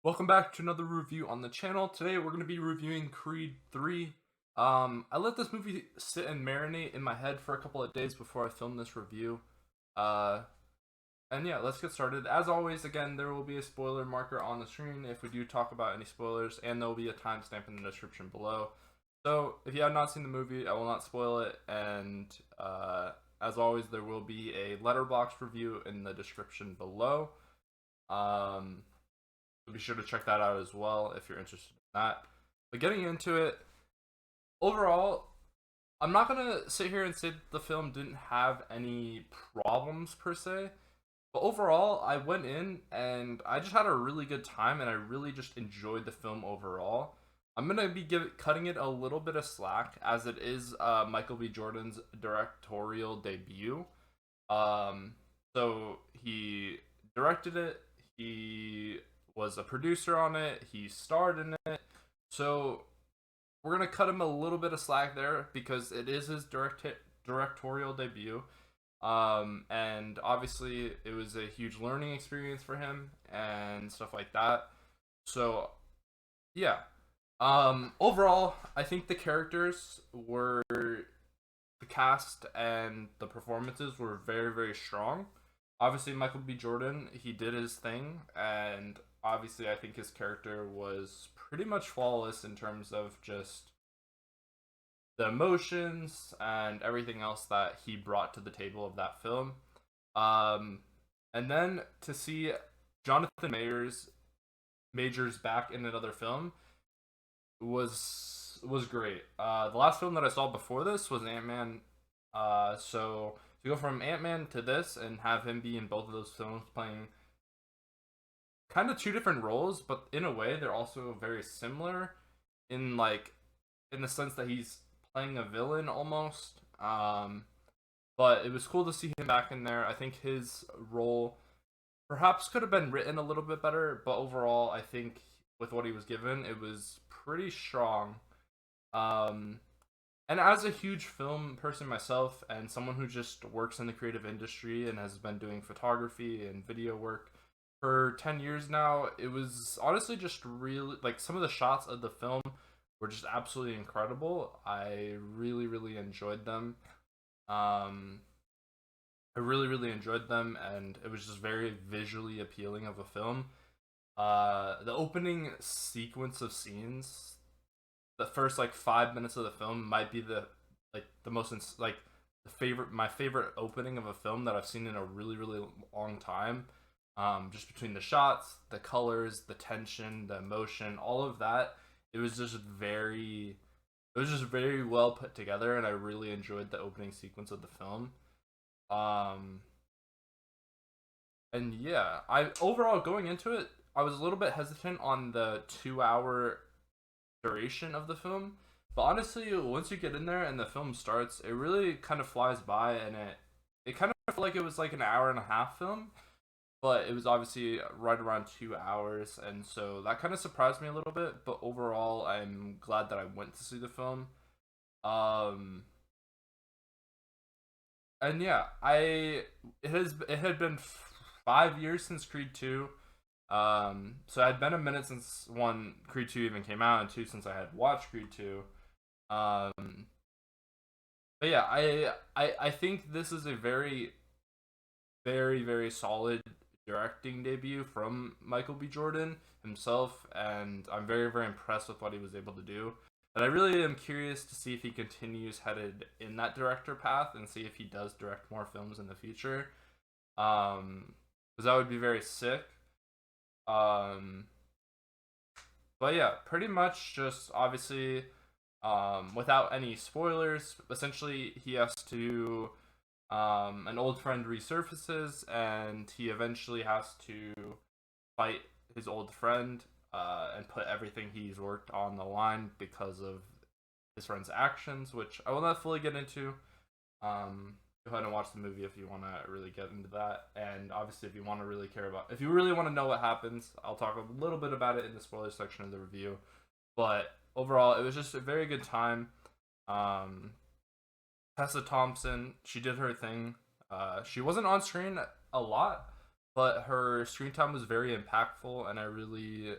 Welcome back to another review on the channel. Today we're going to be reviewing Creed 3. I let this movie sit and marinate in my head for a couple of days before I filmed this review. Uh, and yeah, let's get started. As always, again, there will be a spoiler marker on the screen if we do talk about any spoilers, and there will be a timestamp in the description below. So if you have not seen the movie, I will not spoil it, and as always, there will be a Letterboxd review in the description below. Um, so be sure to check that out as well if you're interested in that. But getting into it, overall, I'm not gonna sit here and say that the film didn't have any problems per se. But overall, I went in and I just had a really good time, and I really just enjoyed the film overall. I'm gonna be cutting it a little bit of slack as it is Michael B. Jordan's directorial debut. So he directed it. He was a producer on it. He starred in it. So we're gonna cut him a little bit of slack there because it is his directorial debut. And obviously it was a huge learning experience for him and stuff like that. So yeah. Overall, I think the characters were the cast and the performances were very, very strong. Obviously, Michael B. Jordan, he did his thing, and obviously, I think his character was pretty much flawless in terms of just the emotions and everything else that he brought to the table of that film. Um, and then to see Jonathan Majors back in another film was great. The last film that I saw before this was Ant Man. So to go from Ant Man to this and have him be in both of those films playing kind of two different roles, but in a way they're also very similar in in the sense that he's playing a villain almost. But it was cool to see him back in there. I think his role perhaps could have been written a little bit better, but overall I think with what he was given, it was pretty strong. Um, and as a huge film person myself and someone who just works in the creative industry and has been doing photography and video work for 10 years now, it was honestly just really like some of the shots of the film were just absolutely incredible. I really, really enjoyed them. Um, I really, really enjoyed them, and it was just very visually appealing of a film. The opening sequence of scenes, the first like 5 minutes of the film might be the most the favorite my favorite opening of a film that I've seen in a really, really long time. Just between the shots, the colors, the tension, the emotion, all of that, it was just very well put together, and I really enjoyed the opening sequence of the film. Um, and yeah, I overall going into it, I was a little bit hesitant on the 2 hour duration of the film. But honestly, once you get in there and the film starts, it really kind of flies by, and it kind of felt like it was like an hour and a half film, but it was obviously right around 2 hours, and so that kind of surprised me a little bit. But overall, I'm glad that I went to see the film. Um, and yeah, it had been 5 years since Creed 2. So it had been a minute since one Creed 2 even came out, and two since I had watched Creed 2. Um, but yeah, I think this is a very, very, very solid directing debut from Michael B. Jordan himself, and I'm very, very impressed with what he was able to do. And I really am curious to see if he continues headed in that director path and see if he does direct more films in the future. Because that would be very sick. Um, but yeah, pretty much just obviously, without any spoilers, essentially he has to, an old friend resurfaces, and he eventually has to fight his old friend, and put everything he's worked on the line because of his friend's actions, which I will not fully get into. Go ahead and watch the movie if you want to really get into that, and obviously if you want to really if you really want to know what happens, I'll talk a little bit about it in the spoiler section of the review. But overall, it was just a very good time. Um, Tessa Thompson, she did her thing. She wasn't on screen a lot, but her screen time was very impactful, and I really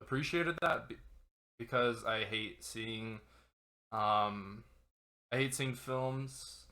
appreciated that because um I hate seeing films,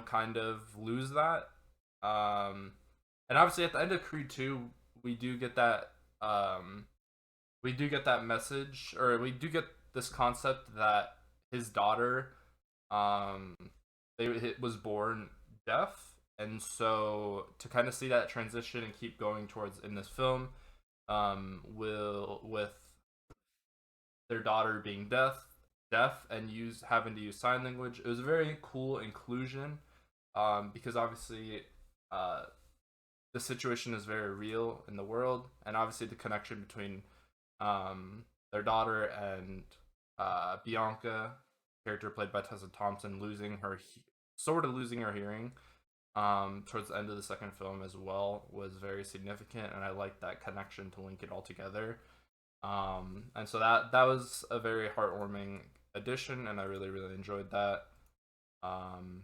kind of lose that. Um, and obviously at the end of Creed 2, we do get that um we do get that message, or we do get this concept that his daughter um was born deaf, and so to kind of see that transition and keep going towards in this film, will with their daughter being deaf and use having to use sign language. It was a very cool inclusion, because obviously, uh, the situation is very real in the world, and obviously the connection between their daughter and Bianca, character played by Tessa Thompson, sort of losing her hearing towards the end of the second film as well, was very significant, and I like that connection to link it all together. And so that was a very heartwarming addition, and I really really enjoyed that. Um,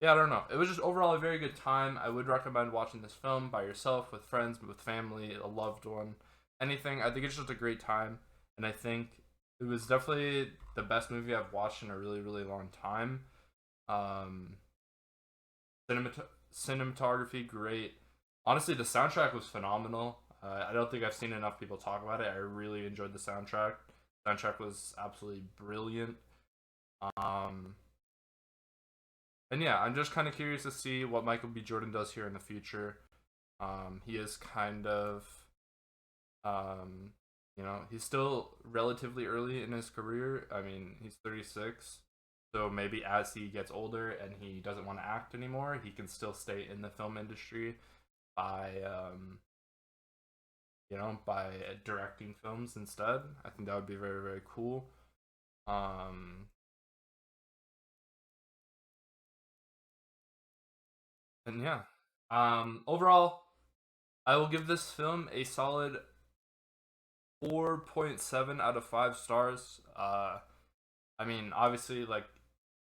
yeah, I don't know. It was just overall a very good time. I would recommend watching this film by yourself, with friends, with family, a loved one, anything. I think it's just a great time, and I think it was definitely the best movie I've watched in a really really long time. Um, cinematography great. Honestly, the soundtrack was phenomenal. I don't think I've seen enough people talk about it. I really enjoyed the soundtrack. Soundtrack was absolutely brilliant. Um, and yeah, I'm just kind of curious to see what Michael B. Jordan does here in the future. He is kind of, um, he's still relatively early in his career. I mean, he's 36, so maybe as he gets older and he doesn't want to act anymore, he can still stay in the film industry by, by directing films instead. I think that would be very very cool. Um, and yeah, overall, I will give this film a solid 4.7 out of 5 stars. I mean, obviously, like,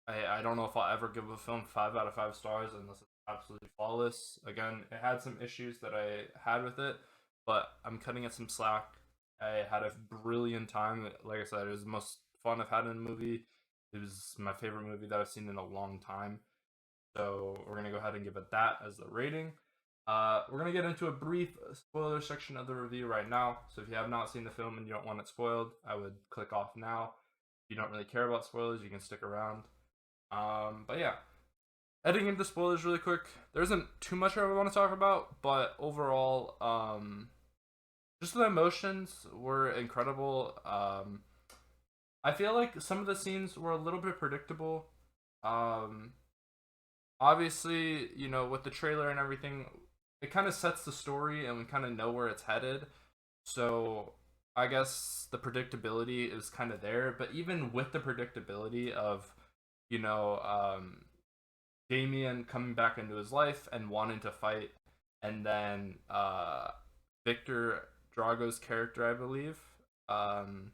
I don't know if I'll ever give a film 5 out of 5 stars unless it's absolutely flawless. Again, it had some issues that I had with it, but I'm cutting it some slack. I had a brilliant time. Like I said, it was the most fun I've had in a movie. It was my favorite movie that I've seen in a long time. So we're gonna go ahead and give it that as the rating. We're gonna get into a brief spoiler section of the review right now. So if you have not seen the film and you don't want it spoiled, I would click off now. If you don't really care about spoilers, you can stick around. But yeah, heading into spoilers really quick. There isn't too much I want to talk about, but overall, just the emotions were incredible. I feel like some of the scenes were a little bit predictable. Um, Obviously, with the trailer and everything, it kind of sets the story and we kind of know where it's headed. So I guess the predictability is kind of there. But even with the predictability of, you know, um, Damien coming back into his life and wanting to fight, and then Victor Drago's character, I believe, um,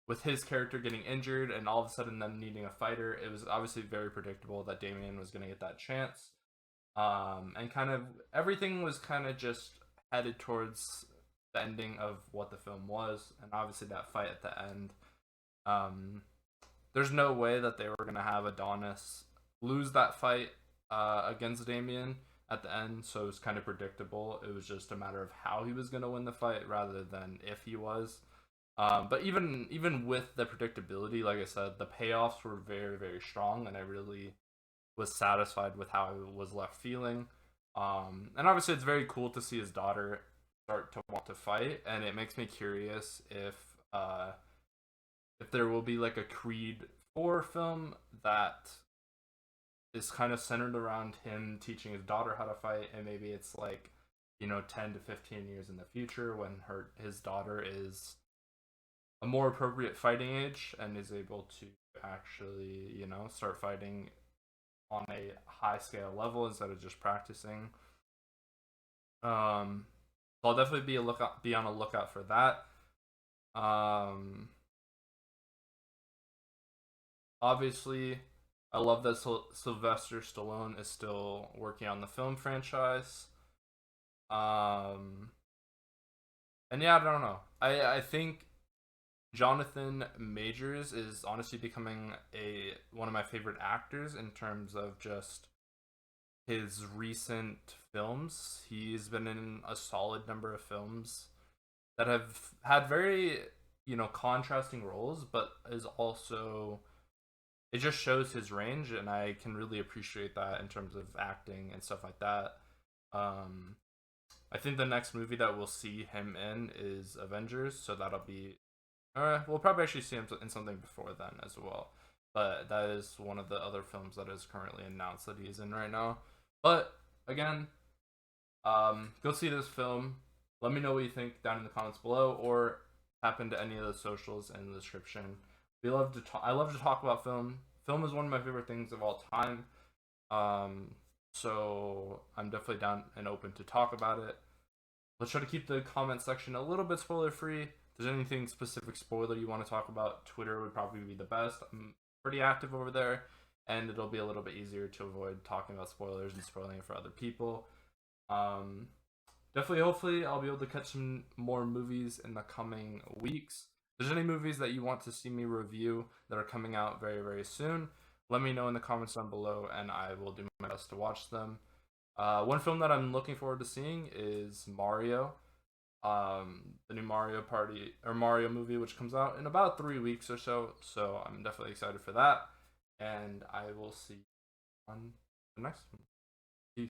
with his character getting injured and all of a sudden them needing a fighter, it was obviously very predictable that Damien was going to get that chance. And kind of everything was kind of just headed towards the ending of what the film was, and obviously that fight at the end. Um, there's no way that they were going to have Adonis lose that fight against Damien at the end, so it was kind of predictable. It was just a matter of how he was going to win the fight rather than if he was. But even with the predictability, like I said, the payoffs were very very strong, and I really was satisfied with how I was left feeling. And obviously, it's very cool to see his daughter start to want to fight, and it makes me curious if there will be like a Creed 4 film that is kind of centered around him teaching his daughter how to fight, and maybe it's like 10 to 15 years in the future when his daughter is a more appropriate fighting age and is able to actually start fighting on a high scale level instead of just practicing. Um, so I'll definitely be on a lookout for that. Um, Obviously, I love that Sylvester Stallone is still working on the film franchise. Um, and yeah, I don't know. I think Jonathan Majors is honestly becoming a one of my favorite actors in terms of just his recent films. He's been in a solid number of films that have had very, contrasting roles, but is also it just shows his range, and I can really appreciate that in terms of acting and stuff like that. Um, I think the next movie that we'll see him in is Avengers, so that'll be. We'll probably actually see him in something before then as well. But that is one of the other films that is currently announced that he's in right now. But again, go see this film. Let me know what you think down in the comments below, or tap into any of the socials in the description. We love to talk. I love to talk about film. Film is one of my favorite things of all time. So I'm definitely down and open to talk about it. Let's try to keep the comment section a little bit spoiler free. If there's anything specific spoiler you want to talk about, Twitter would probably be the best. I'm pretty active over there, and it'll be a little bit easier to avoid talking about spoilers and spoiling it for other people. Um, Definitely, hopefully, I'll be able to catch some more movies in the coming weeks. If there's any movies that you want to see me review that are coming out very, very soon, let me know in the comments down below, and I will do my best to watch them. One film that I'm looking forward to seeing is Mario, the new Mario Party or Mario movie, which comes out in about 3 weeks or so. So I'm definitely excited for that, and I will see you on the next one.